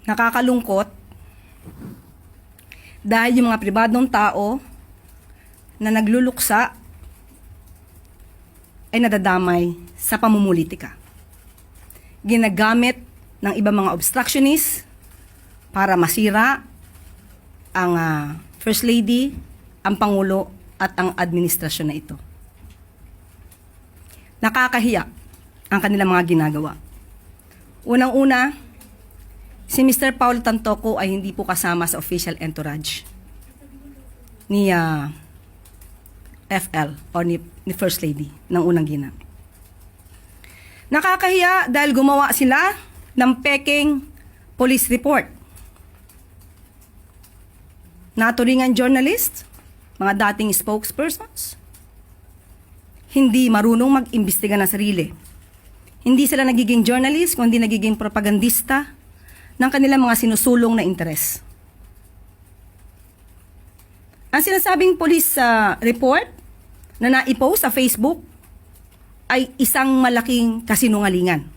Nakakalungkot dahil yung mga pribadong tao na nagluluksa ay nadadamay sa pamumulitika. Ginagamit ng ibang mga obstructionists para masira ang First Lady, ang Pangulo at ang administrasyon na ito. Nakakahiya ang kanilang mga ginagawa. Unang-una, si Mr. Paul Tantoco ay hindi po kasama sa official entourage ni FL o ni First Lady ng unang ginang. Nakakahiya dahil gumawa sila ng peking police report. Naturingan journalist, mga dating spokespersons, hindi marunong mag-imbestiga ng sarili. Hindi sila nagiging journalist, kundi nagiging propagandista ng kanilang mga sinusulong na interes. Ang sinasabing police report na naipost sa Facebook ay isang malaking kasinungalingan.